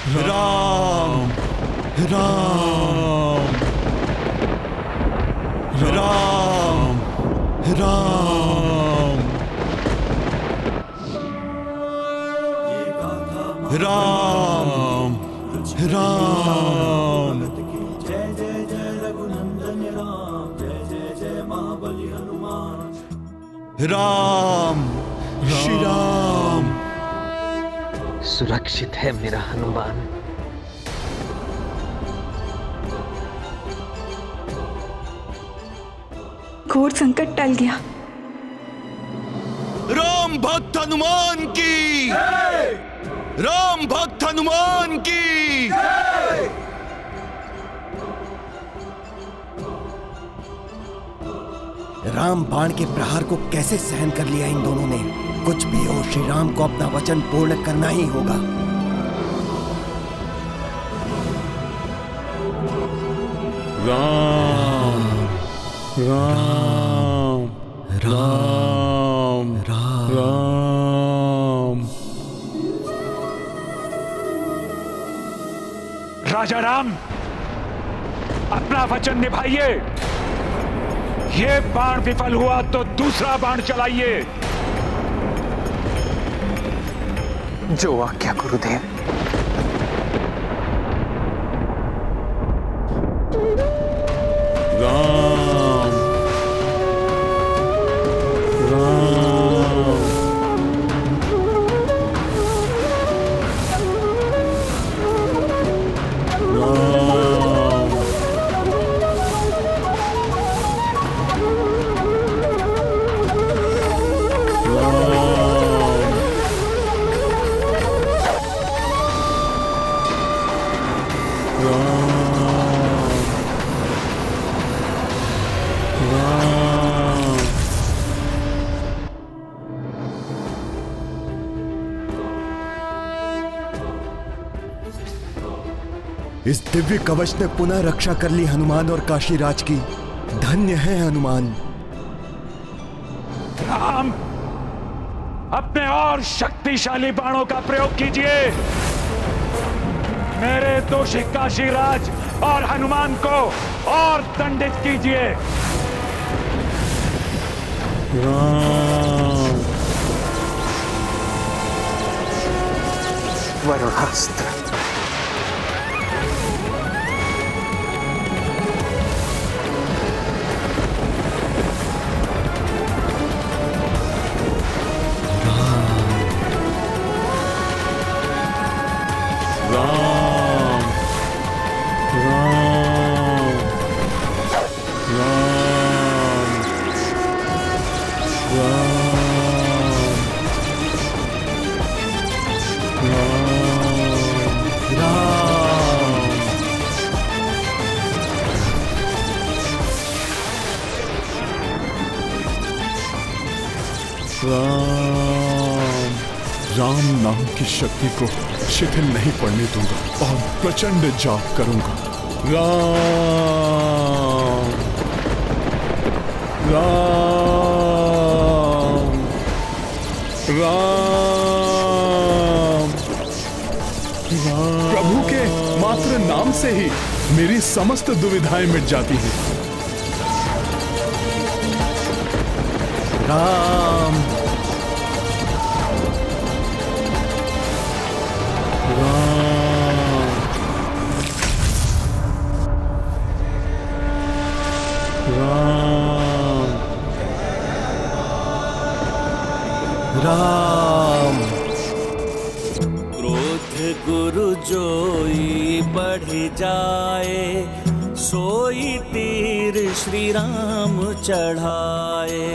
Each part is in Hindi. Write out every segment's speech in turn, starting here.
राम राम राम राम राम राम। जय जय जय रघुनंदन राम, जय जय जय महाबली हनुमान। राम श्री राम। सुरक्षित है मेरा हनुमान। घोर संकट टल गया। राम भक्त हनुमान की, राम भक्त हनुमान की। राम बाण के प्रहार को कैसे सहन कर लिया इन दोनों ने। कुछ भी हो, श्री राम को अपना वचन पूर्ण करना ही होगा। राम राम राम राम। राजा राम, अपना वचन निभाइए। ये बाण विफल हुआ तो दूसरा बाण चलाइए। जो आज्ञा गुरुदेव। राम राम इस दिव्य कवच ने पुनः रक्षा कर ली हनुमान और काशीराज की। धन्य है हनुमान। राम, अपने और शक्तिशाली बाणों का प्रयोग कीजिए। मेरे दोषी काशीराज और हनुमान को और दंडित कीजिए। राम वरुणास्त्र। राम राम राम राम। राम नाम की शक्ति को शिथिल नहीं पड़ने दूंगा और प्रचंड जाप करूंगा। राम राम राम राम। प्रभु के मात्र नाम से ही मेरी समस्त दुविधाएं मिट जाती हैं। राम राम। क्रोध गुरु जोई बढ़ जाए, सोई तीर श्री राम चढ़ाए।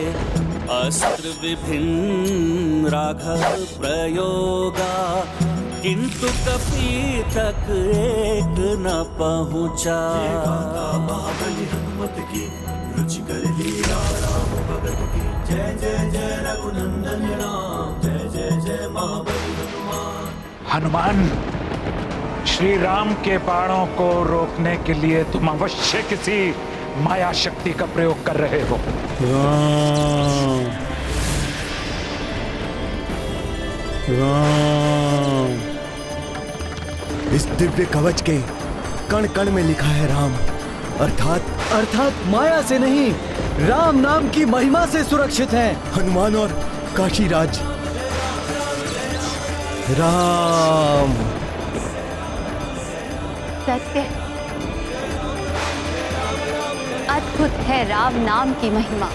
अस्त्र विभिन्न राघव प्रयोगा, किंतु कपि तक एक न पहुँचा। महाबली हनुमत की रुचिकर लीला राम भगत की। जय जय जय रघुनंदन राम, जय जय जय महाबली हनुमान। हनुमान, श्री राम के बाणों को रोकने के लिए तुम अवश्य किसी माया शक्ति का प्रयोग कर रहे हो। राम राम इस दिव्य कवच के कण कण में लिखा है राम, अर्थात माया से नहीं, राम नाम की महिमा से सुरक्षित है। हनुमान और काशीराज। राम। सत्य, अद्भुत है राम नाम की महिमा।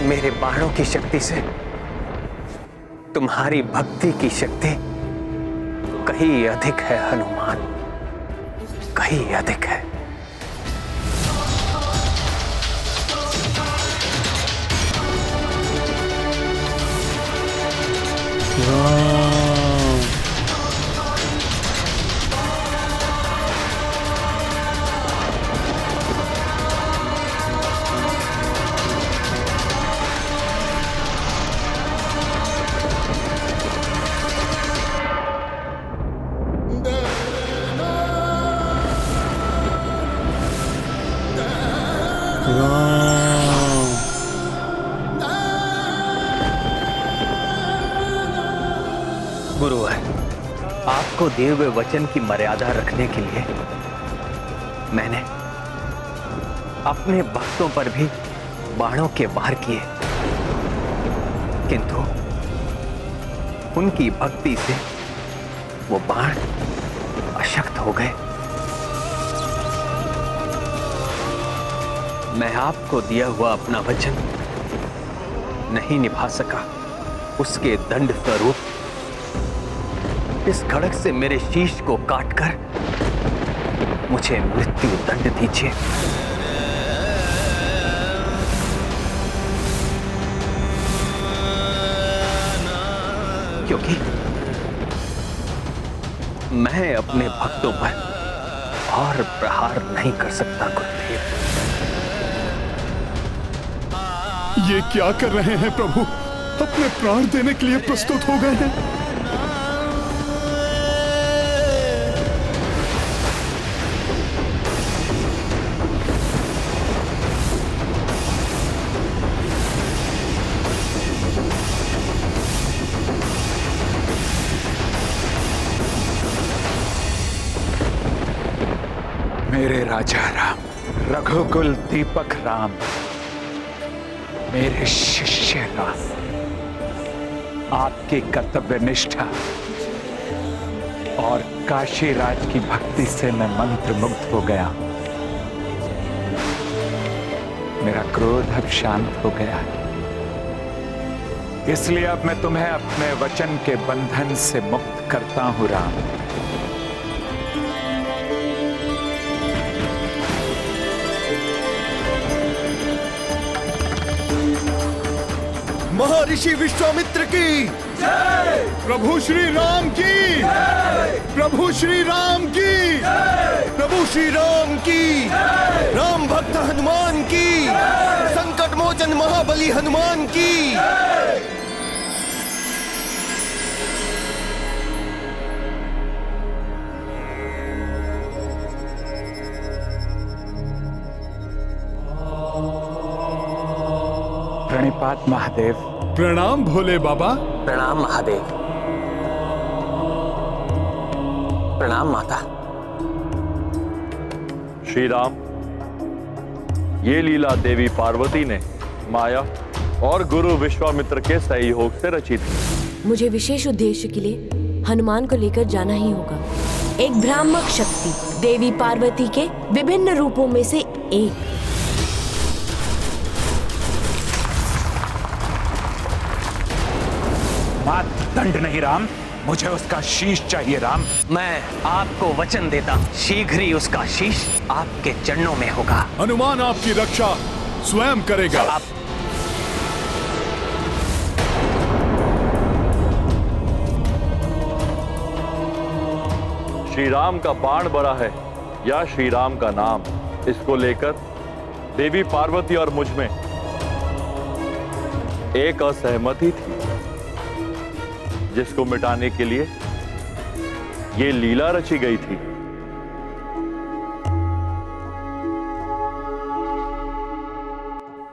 मेरे बाणों की शक्ति से तुम्हारी भक्ति की शक्ति कहीं अधिक है हनुमान, कहीं अधिक है। गुरुवर, आपको दिए हुए वचन की मर्यादा रखने के लिए मैंने अपने भक्तों पर भी बाणों के वार किए, किंतु उनकी भक्ति से वो बाण अशक्त हो गए। मैं आपको दिया हुआ अपना वचन नहीं निभा सका, उसके दंड स्वरूप इस खड़ग से मेरे शीश को काटकर मुझे मृत्यु दंड दीजिए। क्योंकि मैं अपने भक्तों पर और प्रहार नहीं कर सकता गुरुदेव। ये क्या कर रहे हैं प्रभु? अपने प्राण देने के लिए प्रस्तुत हो गए हैं। मेरे राजा राम, रघुकुल दीपक राम, मेरे शिष्य राम, आपकी कर्तव्य निष्ठा और काशीराज की भक्ति से मैं मंत्र मुग्ध हो गया। मेरा क्रोध अब शांत हो गया है, इसलिए अब मैं तुम्हें अपने वचन के बंधन से मुक्त करता हूं राम। महर्षि विश्वामित्र की जय। प्रभु श्री राम की जय। प्रभु श्री राम की जय। प्रभु श्री राम की जय। राम भक्त हनुमान की जय। संकट मोचन महाबली हनुमान की जय। प्रणिपात महादेव। प्रणाम भोले बाबा। प्रणाम महादेव। प्रणाम माता। श्री राम, ये लीला देवी पार्वती ने माया और गुरु विश्वामित्र के सहयोग से रची थी। मुझे विशेष उद्देश्य के लिए हनुमान को लेकर जाना ही होगा। एक भ्रामक शक्ति देवी पार्वती के विभिन्न रूपों में से एक। मात दंड नहीं राम, मुझे उसका शीश चाहिए राम। मैं आपको वचन देता हूं, शीघ्र ही उसका शीश आपके चरणों में होगा। हनुमान आपकी रक्षा स्वयं करेगा। आप श्री राम का बाण बड़ा है या श्री राम का नाम, इसको लेकर देवी पार्वती और मुझ में एक असहमति थी, जिसको मिटाने के लिए ये लीला रची गई थी।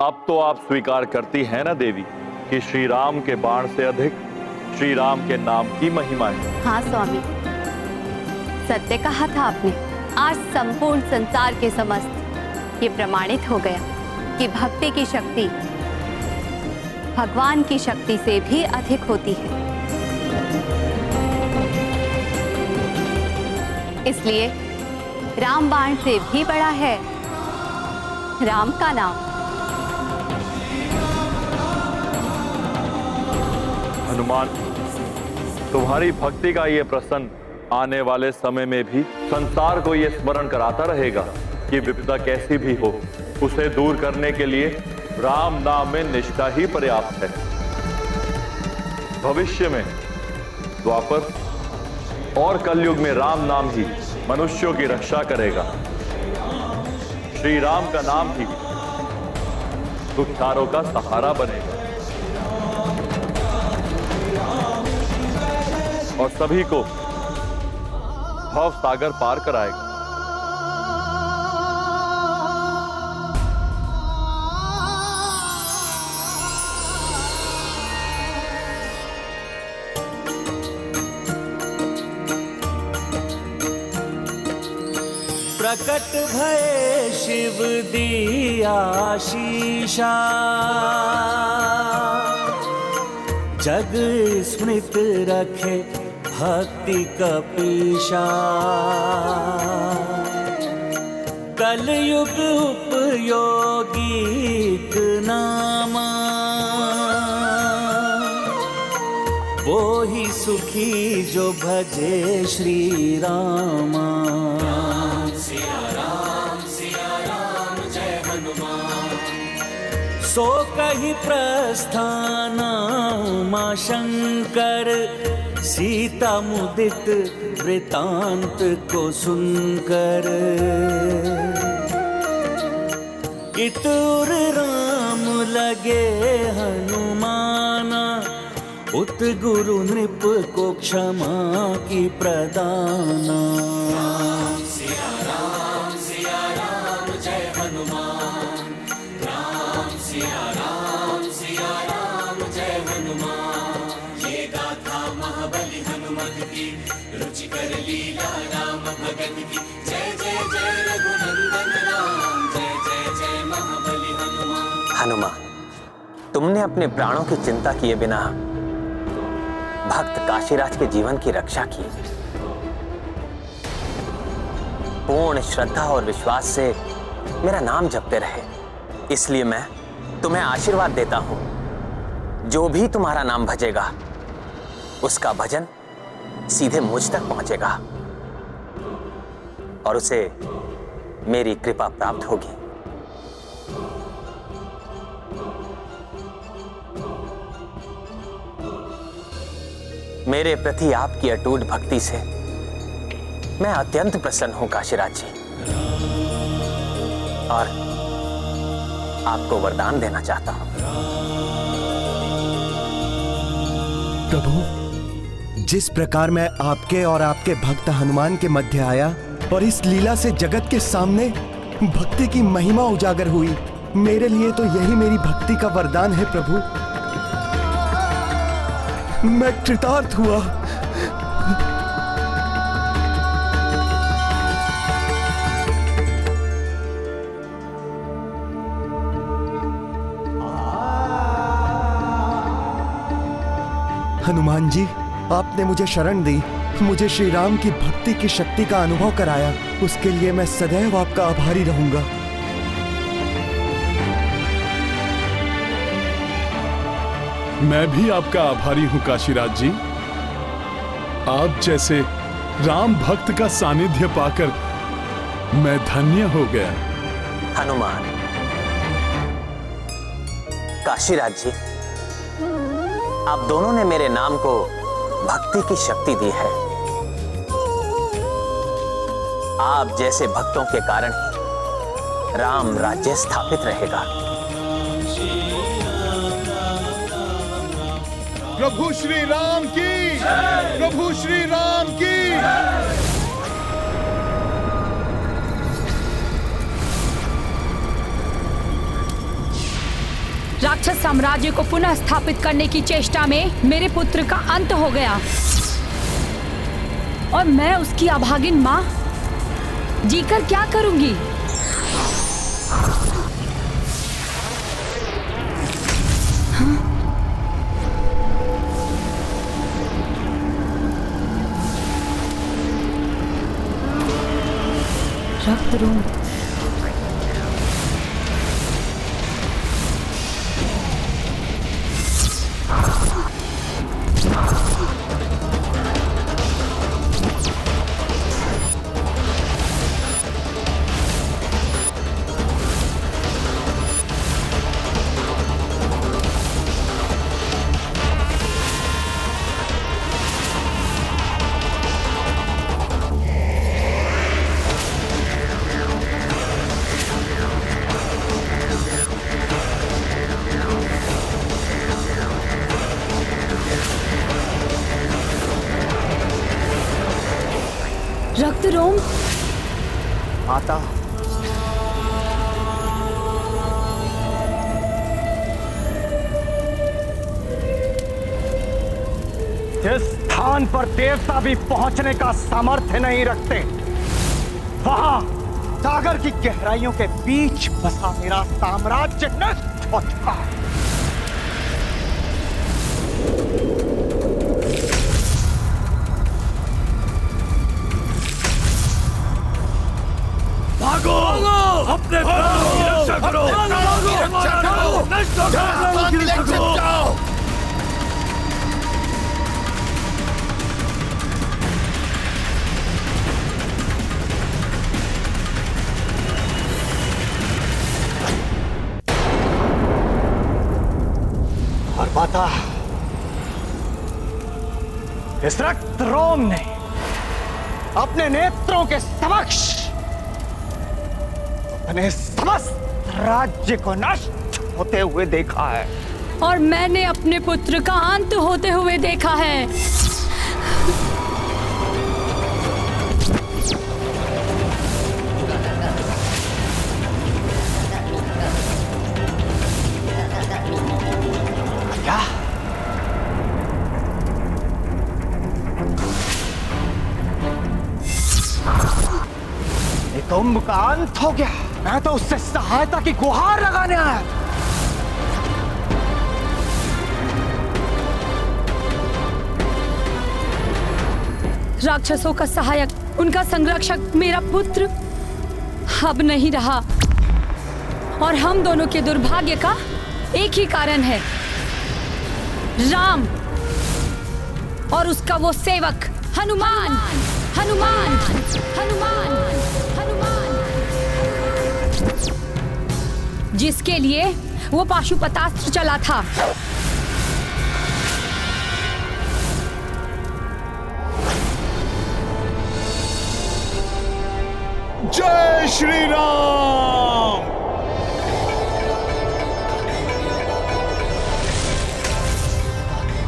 अब तो आप स्वीकार करती हैं ना देवी कि श्री राम के बाण से अधिक श्री राम के नाम की महिमा है। हाँ स्वामी, सत्य कहा था आपने। आज संपूर्ण संसार के समस्त ये प्रमाणित हो गया कि भक्ति की शक्ति भगवान की शक्ति से भी अधिक होती है। इसलिए रामबाण से भी बड़ा है राम का नाम। हनुमान, तुम्हारी भक्ति का ये प्रसन्न आने वाले समय में भी संसार को ये स्मरण कराता रहेगा कि विपदा कैसी भी हो, उसे दूर करने के लिए राम नाम में निष्ठा ही पर्याप्त है। भविष्य में द्वापर और कलयुग में राम नाम ही मनुष्यों की रक्षा करेगा। श्री राम का नाम ही दुष्चारों का सहारा बनेगा और सभी को भव सागर पार कराएगा। प्रकट भय शिव दिया शीशा, जग स्मृत रखे भक्ति कपीशा। कलयुग उपयोगी नामा, वो ही सुखी जो भजे श्री रामा। सो कही प्रस्थान उमा शंकर, सीता मुदित वृतांत को सुनकर। इतुर राम लगे हनुमाना, उत गुरु नृप को क्षमा की प्रदाना। सिया राम जय हनुमान, राम सिया राम जय हनुमान। ये गाथा महाबली हनुमत की, रुचि कर लीला राम भगत की। जय जय जय रघुनंदन राम, जय जय जय महाबली हनुमान। हनुमान, तुमने अपने प्राणों की चिंता किए बिना भक्त काशीराज के जीवन की रक्षा की। पूर्ण श्रद्धा और विश्वास से मेरा नाम जपते रहे, इसलिए मैं तुम्हें आशीर्वाद देता हूं। जो भी तुम्हारा नाम भजेगा उसका भजन सीधे मुझ तक पहुंचेगा और उसे मेरी कृपा प्राप्त होगी। मेरे प्रति आपकी अटूट भक्ति से मैं अत्यंत प्रसन्न हूं काशीराज जी, और आपको वरदान देना चाहता हूं। प्रभु, जिस प्रकार मैं आपके और आपके भक्त हनुमान के मध्य आया और इस लीला से जगत के सामने भक्ति की महिमा उजागर हुई, मेरे लिए तो यही मेरी भक्ति का वरदान है प्रभु। मैं कृतार्थ हुआ। हनुमान जी, आपने मुझे शरण दी, मुझे श्री राम की भक्ति की शक्ति का अनुभव कराया, उसके लिए मैं सदैव आपका आभारी रहूंगा। मैं भी आपका आभारी हूं काशीराज जी। आप जैसे राम भक्त का सानिध्य पाकर मैं धन्य हो गया। हनुमान, काशीराज जी, आप दोनों ने मेरे नाम को भक्ति की शक्ति दी है। आप जैसे भक्तों के कारण ही राम राज्य स्थापित रहेगा। प्रभु श्री राम की, प्रभु श्री राम की। राक्षस साम्राज्य को पुनः स्थापित करने की चेष्टा में मेरे पुत्र का अंत हो गया और मैं उसकी अभागिन माँ जीकर क्या करूंगी? रक्त रोम रक्त रोम माता, जिस स्थान पर देवता भी पहुंचने का सामर्थ्य नहीं रखते, वहां सागर की गहराइयों के बीच बसा मेरा साम्राज्य नष्ट हो चुका है। भागो, अपने प्राणों की रक्षा करो, नष्ट करो। और माता, इस रक्त रोम ने अपने नेत्रों के समक्ष अपने समस्त राज्य को नष्ट होते हुए देखा है और मैंने अपने पुत्र का अंत होते हुए देखा है। क्या? कुंभ का अंत हो गया। मैं तो उससे सहायता की गुहार लगाने आया। राक्षसों का सहायक, उनका संरक्षक मेरा पुत्र अब नहीं रहा और हम दोनों के दुर्भाग्य का एक ही कारण है, राम और उसका वो सेवक हनुमान। हनुमान, हनुमान, हनुमान, जिसके लिए वो पाशुपतास्त्र चला था। जय श्री राम।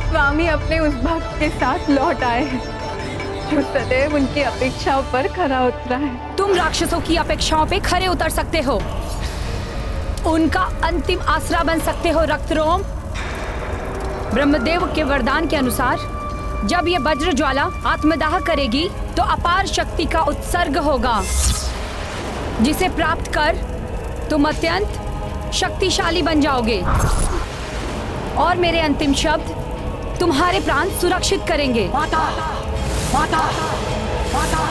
स्वामी अपने उस भक्त के साथ लौट आए हैं जो सदैव उनकी अपेक्षाओं पर खरा उतरा है। तुम राक्षसों की अपेक्षाओं पे खरे उतर सकते हो, उनका अंतिम आसरा बन सकते हो रक्तरोम। ब्रह्मदेव के वरदान के अनुसार जब ये वज्र ज्वाला आत्मदाह करेगी तो अपार शक्ति का उत्सर्ग होगा, जिसे प्राप्त कर तुम अत्यंत शक्तिशाली बन जाओगे और मेरे अंतिम शब्द तुम्हारे प्राण सुरक्षित करेंगे। माता, माता, माता,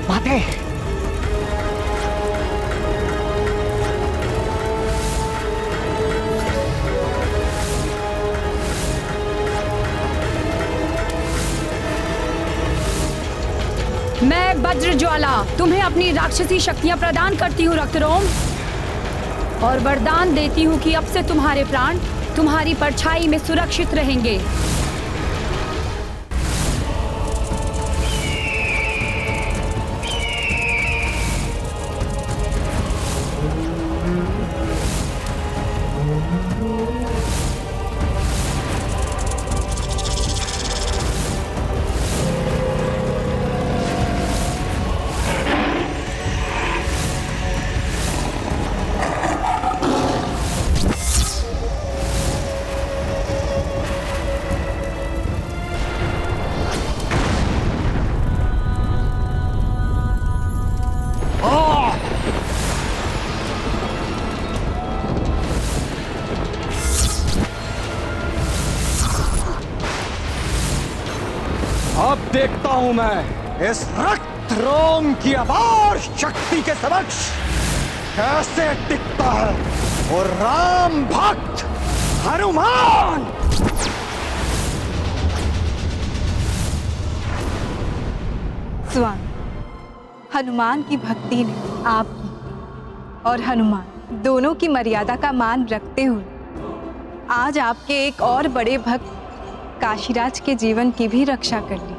माते, मैं वज्र ज्वाला तुम्हें अपनी राक्षसी शक्तियां प्रदान करती हूँ रक्तरोम, और वरदान देती हूँ कि अब से तुम्हारे प्राण तुम्हारी परछाई में सुरक्षित रहेंगे। अब देखता हूं मैं इस रक्त रोम की अपार शक्ति के समक्ष कैसे टिकता है और राम भक्त हनुमान। स्वामी, हनुमान की भक्ति ने आपकी और हनुमान दोनों की मर्यादा का मान रखते हुए आज आपके एक और बड़े भक्त काशीराज के जीवन की भी रक्षा कर ली।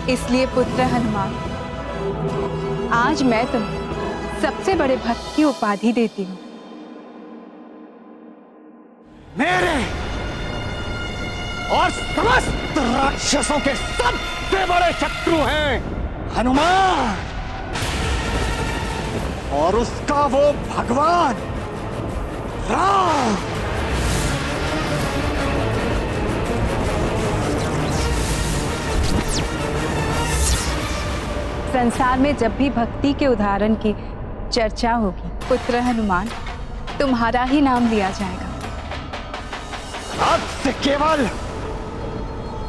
इसलिए पुत्र हनुमान, आज मैं तुम्हें सबसे बड़े भक्त की उपाधि देती हूँ। मेरे और समस्त राक्षसों के सबसे बड़े शत्रु हैं हनुमान और उसका वो भगवान राम। संसार में जब भी भक्ति के उदाहरण की चर्चा होगी, पुत्र हनुमान, तुम्हारा ही नाम लिया जाएगा। अब से केवल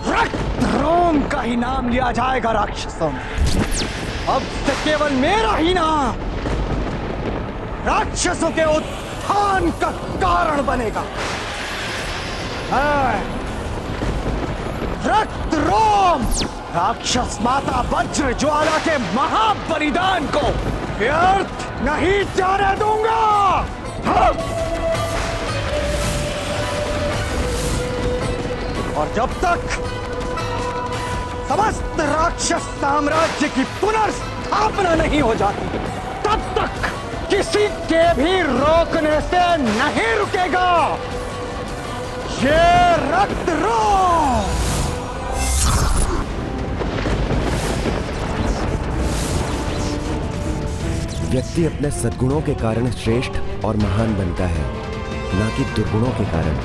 रक्त रोम का ही नाम लिया जाएगा राक्षसों में। अब से केवल मेरा ही नाम राक्षसों के उत्थान का कारण बनेगा। रक्त रोम राक्षस माता वज्र ज्वाला के महाबलिदान को व्यर्थ नहीं जाने दूंगा। और जब तक समस्त राक्षस साम्राज्य की पुनर्स्थापना नहीं हो जाती, तब तक किसी के भी रोकने से नहीं रुकेगा ये रक्त रोम। व्यक्ति अपने सद्गुणों के कारण श्रेष्ठ और महान बनता है, ना कि दुर्गुणों के कारण।